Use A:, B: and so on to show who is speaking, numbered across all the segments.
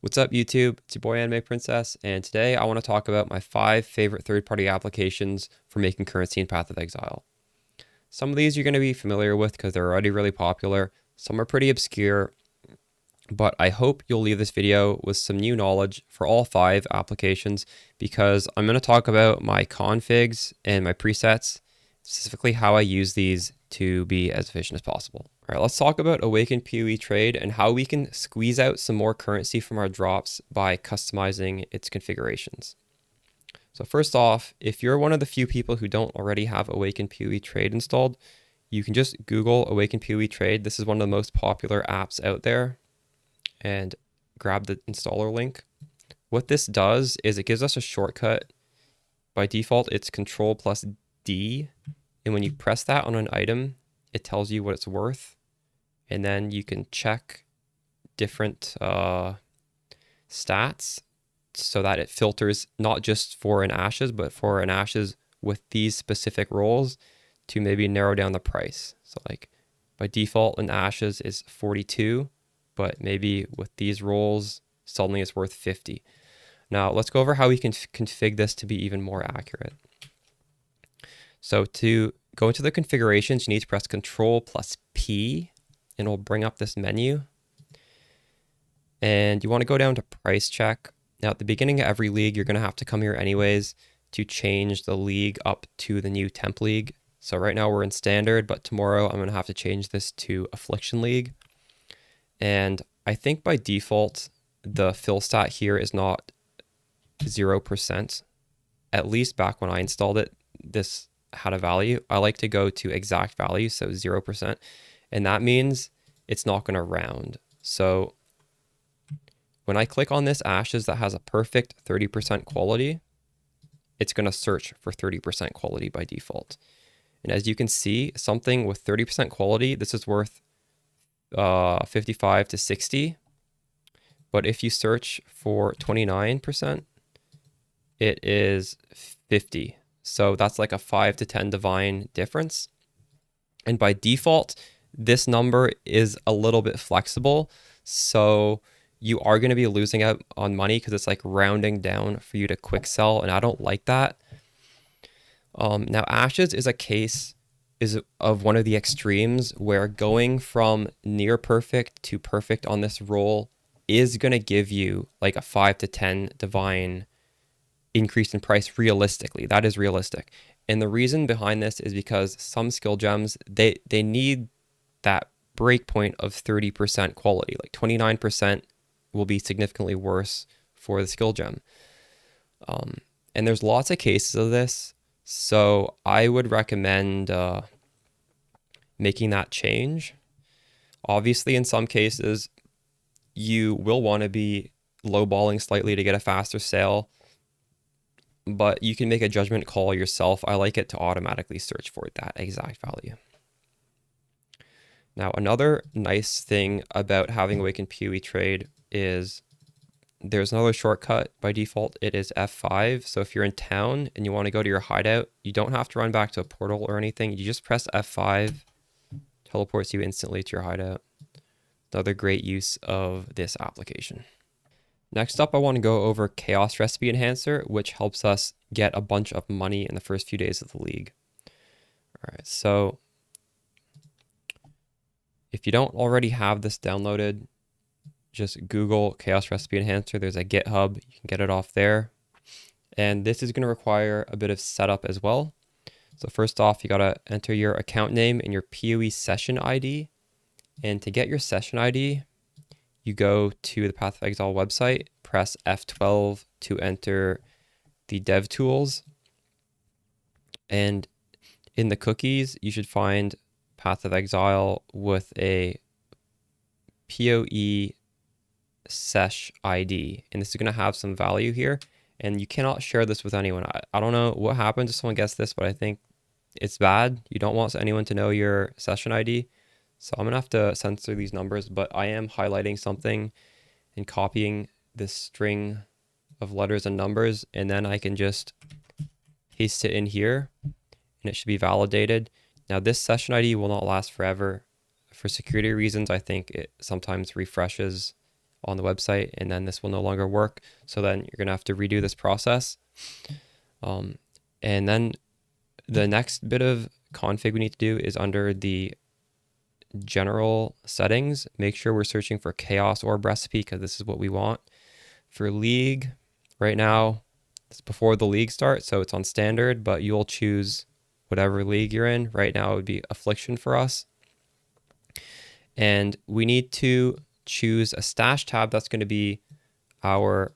A: What's up YouTube? It's your boy Anime Princess, and today I want to talk about my 5 favorite third-party applications for making currency in Path of Exile. Some of these you're going to be familiar with because they're already really popular. Some are pretty obscure, but I hope you'll leave this video with some new knowledge for all 5 applications because I'm going to talk about my configs and my presets, specifically how I use these to be as efficient as possible. All right, let's talk about Awaken POE Trade and how we can squeeze out some more currency from our drops by customizing its configurations. So first off, if you're one of the few people who don't already have Awaken POE Trade installed, you can just Google Awaken POE Trade. This is one of the most popular apps out there, and grab the installer link. What this does is it gives us a shortcut. By default, it's Control plus D, and when you press that on an item, it tells you what it's worth, and then you can check different stats so that it filters not just for an ashes, but for an ashes with these specific roles to maybe narrow down the price. So like by default, an ashes is 42, but maybe with these roles, suddenly it's worth 50. Now let's go over how we can configure this to be even more accurate. So to go into the configurations, you need to press Control plus P, and it'll bring up this menu. And you want to go down to price check. Now at the beginning of every league, you're going to have to come here anyways to change the league up to the new temp league. So right now we're in standard, but tomorrow I'm going to have to change this to Affliction league. And I think by default, the fill stat here is not 0%. At least back when I installed it, this had a value. I like to go to exact value, so 0%, and that means it's not going to round. So when I click on this ashes that has a perfect 30% quality, it's going to search for 30% quality by default. And as you can see, something with 30% quality, this is worth 55 to 60. But if you search for 29%, it is 50. So that's like a 5 to 10 divine difference. And by default, this number is a little bit flexible. So you are going to be losing out on money because it's like rounding down for you to quick sell. And I don't like that. Now ashes is a case of one of the extremes where going from near perfect to perfect on this roll is going to give you like a 5 to 10 divine increase in price realistically. That is realistic. And the reason behind this is because some skill gems, they need that breakpoint of 30% quality. Like 29% will be significantly worse for the skill gem. And there's lots of cases of this. So I would recommend making that change. Obviously, in some cases, you will want to be lowballing slightly to get a faster sale, but you can make a judgment call yourself. I like it to automatically search for that exact value. Now, another nice thing about having Awaken POE Trade is there's another shortcut by default. It is F5. So if you're in town and you want to go to your hideout, you don't have to run back to a portal or anything. You just press F5, teleports you instantly to your hideout. Another great use of this application. Next up, I want to go over Chaos Recipe Enhancer, which helps us get a bunch of money in the first few days of the league. All right, so if you don't already have this downloaded, just Google Chaos Recipe Enhancer. There's a GitHub. You can get it off there. And this is going to require a bit of setup as well. So first off, you got to enter your account name and your POE session ID. And to get your session ID, you go to the Path of Exile website, press F12 to enter the dev tools. And in the cookies, you should find Path of Exile with a POE sesh ID. And this is going to have some value here. And you cannot share this with anyone. I don't know what happened if someone gets this, but I think it's bad. You don't want anyone to know your session ID. So I'm going to have to censor these numbers, but I am highlighting something and copying this string of letters and numbers, and then I can just paste it in here, and it should be validated. Now this session ID will not last forever. For security reasons, I think it sometimes refreshes on the website, and then this will no longer work. So then you're going to have to redo this process. And then the next bit of config we need to do is under the general settings, make sure we're searching for chaos orb recipe, because this is what we want. For league, right now, it's before the league starts, so it's on standard, but you'll choose whatever league you're in. Right now it would be Affliction for us. And we need to choose a stash tab that's going to be our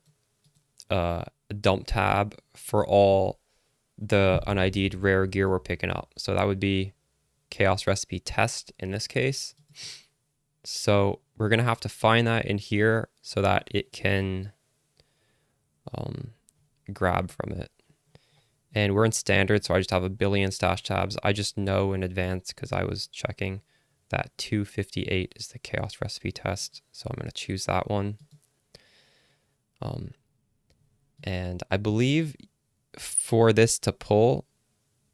A: dump tab for all the unID'd rare gear we're picking up. So that would be chaos recipe test in this case. So we're going to have to find that in here so that it can grab from it. And we're in standard, so I just have a billion stash tabs. I just know in advance because I was checking that 258 is the chaos recipe test. So I'm going to choose that one. And I believe for this to pull,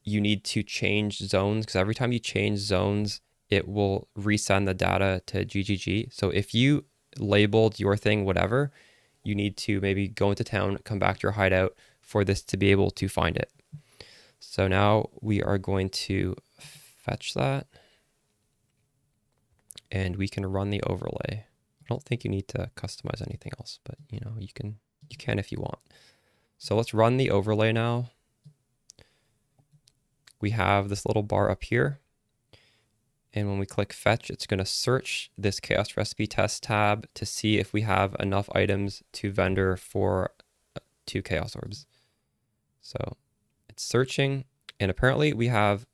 A: you need to change zones, because every time you change zones, it will resend the data to GGG. So if you labeled your thing whatever, you need to maybe go into town, come back to your hideout for this to be able to find it. So now we are going to fetch that, and we can run the overlay. I don't think you need to customize anything else, but you know, you can if you want. So let's run the overlay now. We have this little bar up here, and when we click fetch, it's going to search this chaos recipe test tab to see if we have enough items to vendor for 2 chaos orbs. So it's searching, and apparently we have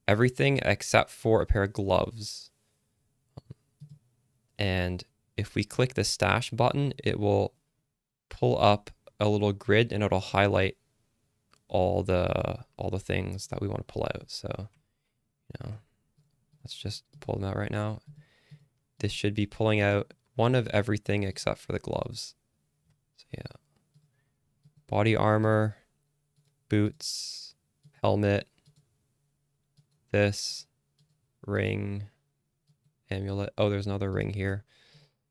A: everything except for a pair of gloves. And if we click the stash button, it will pull up a little grid, and it'll highlight all the things that we want to pull out. So, you know, let's just pull them out right now. This should be pulling out one of everything except for the gloves. So yeah, body armor, boots, helmet, this, ring, amulet. Oh, there's another ring here.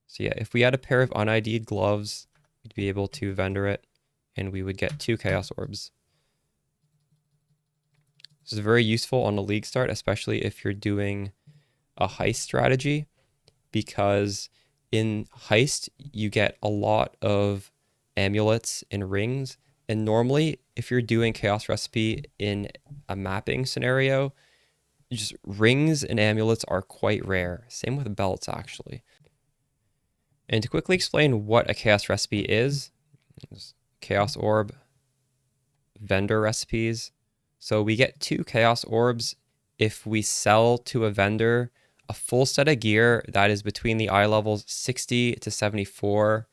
A: So yeah, if we had a pair of unID'd gloves, we'd be able to vendor it, and we would get 2 chaos orbs. This is very useful on a league start, especially if you're doing a heist strategy, because in heist, you get a lot of amulets and rings. And normally, if you're doing chaos recipe in a mapping scenario, just rings and amulets are quite rare. Same with belts, actually. And to quickly explain what a chaos recipe is, chaos orb, vendor recipes. So we get 2 chaos orbs if we sell to a vendor a full set of gear that is between the eye levels 60 to 74,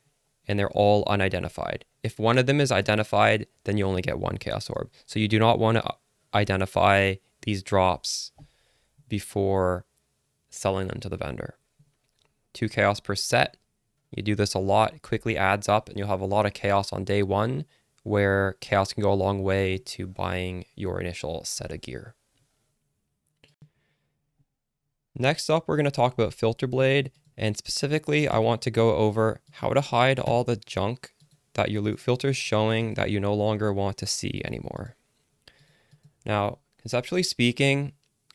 A: and they're all unidentified. If one of them is identified, then you only get 1 chaos orb. So you do not want to identify these drops before selling them to the vendor. 2 chaos per set. You do this a lot, it quickly adds up, and you'll have a lot of chaos on day 1, where chaos can go a long way to buying your initial set of gear. Next up, we're going to talk about Filterblade, and specifically, I want to go over how to hide all the junk that your loot filter is showing that you no longer want to see anymore. Now, conceptually speaking,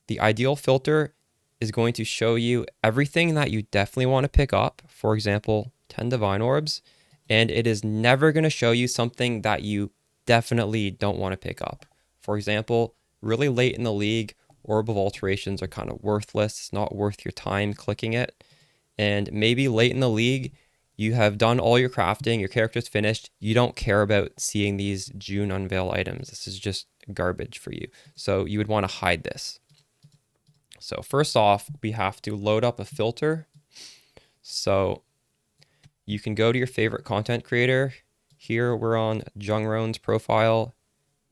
A: the ideal filter is going to show you everything that you definitely want to pick up, for example, 10 divine orbs, and it is never going to show you something that you definitely don't want to pick up. For example, really late in the league, orb of alterations are kind of worthless. It's not worth your time clicking it. And maybe late in the league, you have done all your crafting, your character's finished, you don't care about seeing these June unveil items. This is just garbage for you. So you would want to hide this. So first off, we have to load up a filter. So you can go to your favorite content creator. Here we're on Jungron's profile.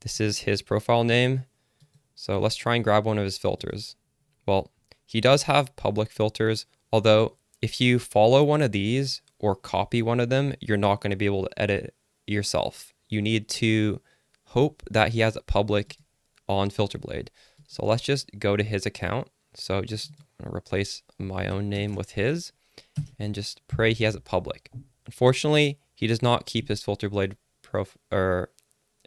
A: This is his profile name. So let's try and grab one of his filters. Well, he does have public filters, although if you follow one of these or copy one of them, you're not going to be able to edit yourself. You need to hope that he has it public on Filterblade. So let's just go to his account. So just replace my own name with his. and just pray he has it public. Unfortunately, he does not keep his Filterblade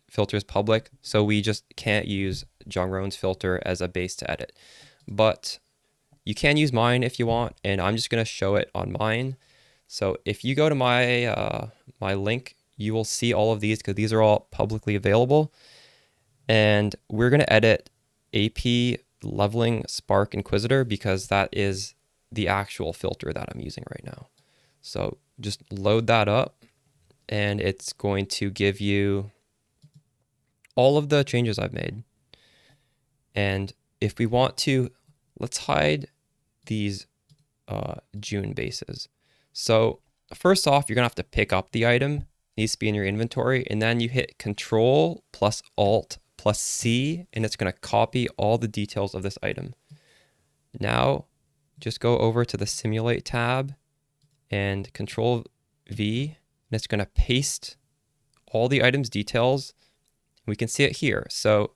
A: filters public, so we just can't use Jongron's filter as a base to edit. But you can use mine if you want, and I'm just going to show it on mine. So if you go to my my link, you will see all of these because these are all publicly available. And we're going to edit AP Leveling Spark Inquisitor because that is the actual filter that I'm using right now. So just load that up, and it's going to give you all of the changes I've made. And if we want to, let's hide these June bases. So first off, you're gonna have to pick up the item. It needs to be in your inventory, and then you hit Control plus Alt plus C, and it's gonna copy all the details of this item. Now, just go over to the Simulate tab and Control V, and it's gonna paste all the item's details. We can see it here. So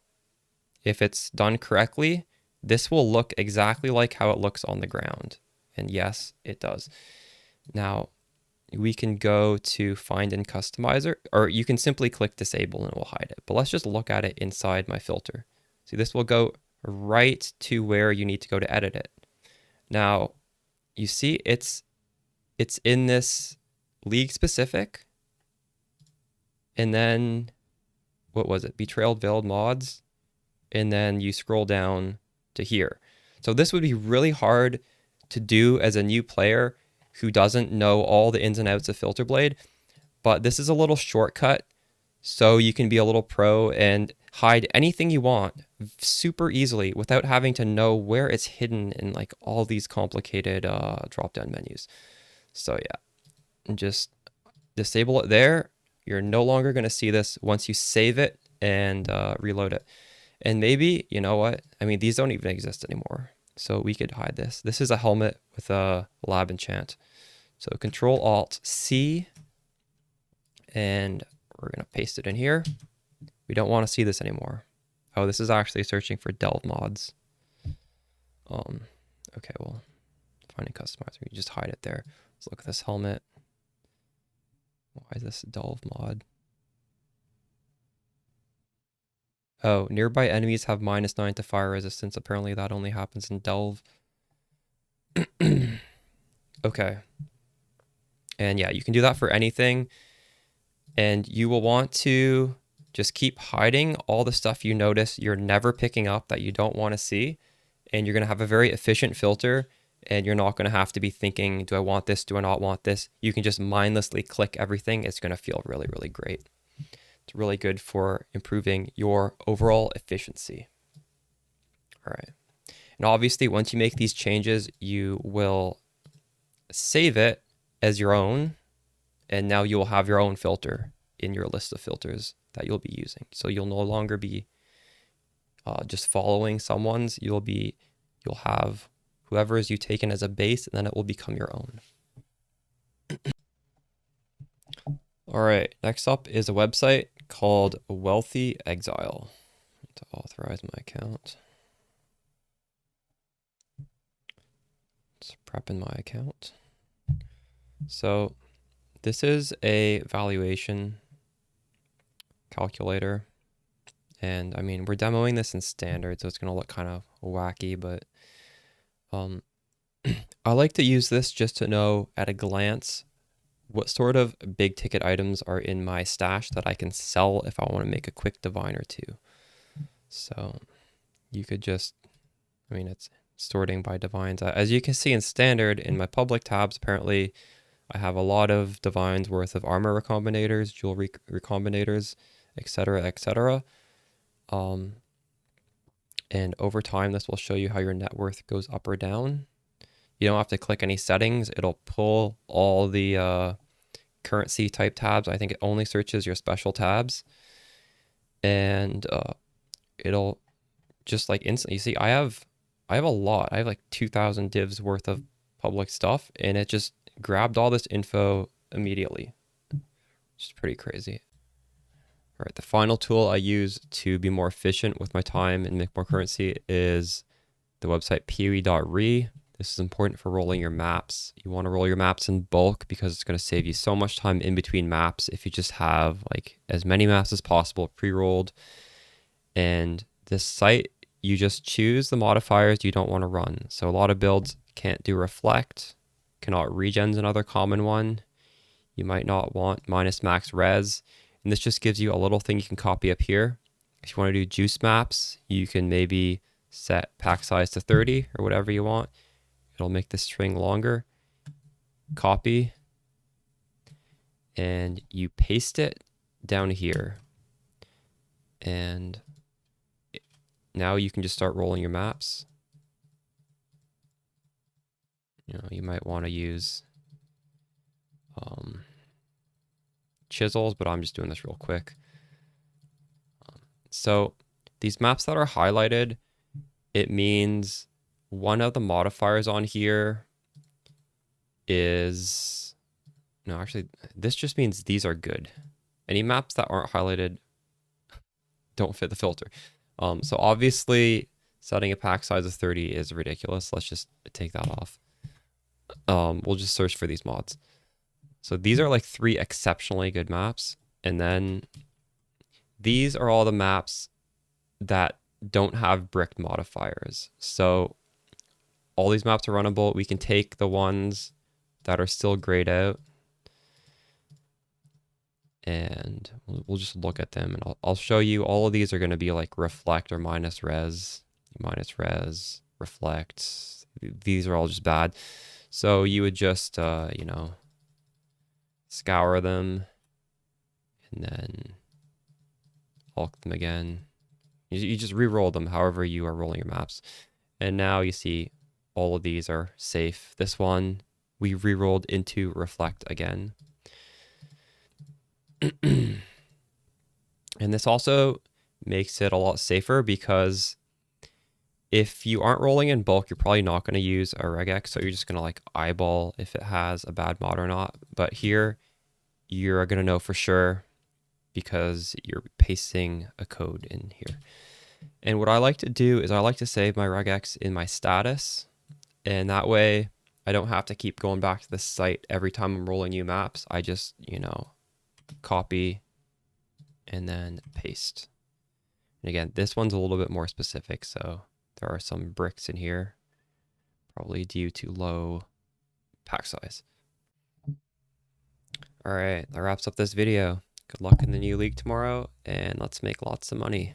A: if it's done correctly, this will look exactly like how it looks on the ground. And yes, it does. Now, we can go to Find and Customizer, or you can simply click Disable and it will hide it. But let's just look at it inside my filter. See, this will go right to where you need to go to edit it. Now, you see it's in this league specific, and then what was it? Betrayal Veiled Mods, and then you scroll down to here. So this would be really hard to do as a new player who doesn't know all the ins and outs of Filterblade, but this is a little shortcut so you can be a little pro and hide anything you want super easily without having to know where it's hidden in like all these complicated drop-down menus. So yeah, and just disable it there. You're no longer going to see this once you save it and reload it. And maybe, you know what? I mean, these don't even exist anymore. So we could hide this. This is a helmet with a lab enchant. So Control Alt C, and we're going to paste it in here. We don't want to see this anymore. Oh, this is actually searching for Delve mods. Okay, well, finding customizer, you just hide it there. Let's look at this helmet. Why is this Delve mod? Oh, nearby enemies have -9 to fire resistance. Apparently that only happens in Delve. Okay. And yeah, you can do that for anything. And you will want to just keep hiding all the stuff you notice you're never picking up that you don't want to see. And you're going to have a very efficient filter. And you're not going to have to be thinking, do I want this? Do I not want this? You can just mindlessly click everything. It's going to feel really, really great. It's really good for improving your overall efficiency. All right. And obviously, once you make these changes, you will save it as your own. And now you will have your own filter in your list of filters that you'll be using. So you'll no longer be just following someone's. You'll have whoever is you taken as a base, and then it will become your own. All right, next up is a website called Wealthy Exile. To authorize my account. Let's prep in my account. So this is a valuation calculator. And I mean, we're demoing this in standard, so it's going to look kind of wacky, but I like to use this just to know at a glance what sort of big ticket items are in my stash that I can sell if I want to make a quick divine or two. So you could just, I mean, it's sorting by divines. As you can see in standard, in my public tabs, apparently I have a lot of divines worth of armor recombinators, jewelry recombinators, etc., etc. And over time, this will show you how your net worth goes up or down. You don't have to click any settings. It'll pull all the currency type tabs. I think it only searches your special tabs. And it'll just like instantly, you see, I have a lot. I have like 2,000 divs worth of public stuff, and it just grabbed all this info immediately. Which is pretty crazy. All right, the final tool I use to be more efficient with my time and make more currency is the website POE.re. This is important for rolling your maps. You want to roll your maps in bulk because it's going to save you so much time in between maps if you just have like as many maps as possible pre-rolled. And this site, you just choose the modifiers you don't want to run. So a lot of builds can't do reflect, cannot regen's another common one. You might not want minus max res. And this just gives you a little thing you can copy up here. If you want to do juice maps, you can maybe set pack size to 30 or whatever you want. It'll make the string longer. Copy. And you paste it down here. And now you can just start rolling your maps. You know, you might want to use chisels, but I'm just doing this real quick. So these maps that are highlighted, it means one of the modifiers on here is, no, actually, this just means these are good. Any maps that aren't highlighted don't fit the filter. So obviously setting a pack size of 30 is ridiculous. Let's just take that off. We'll just search for these mods. So these are like 3 exceptionally good maps. And then these are all the maps that don't have bricked modifiers. So all these maps are runnable. We can take the ones that are still grayed out and we'll just look at them, and I'll show you all of these are going to be like reflect or minus res, reflect. These are all just bad. So you would just, you know, scour them and then hulk them again. You just re-roll them however you are rolling your maps. And now you see all of these are safe. This one we re-rolled into reflect again. And this also makes it a lot safer because if you aren't rolling in bulk, you're probably not going to use a regex, so you're just going to like eyeball if it has a bad mod or not. But here, you're going to know for sure because you're pasting a code in here. And what I like to do is I like to save my regex in my status, and that way I don't have to keep going back to this site every time I'm rolling new maps. I just, you know, copy and then paste. And again, this one's a little bit more specific, so there are some bricks in here, probably due to low pack size. All right, that wraps up this video. Good luck in the new league tomorrow, and let's make lots of money.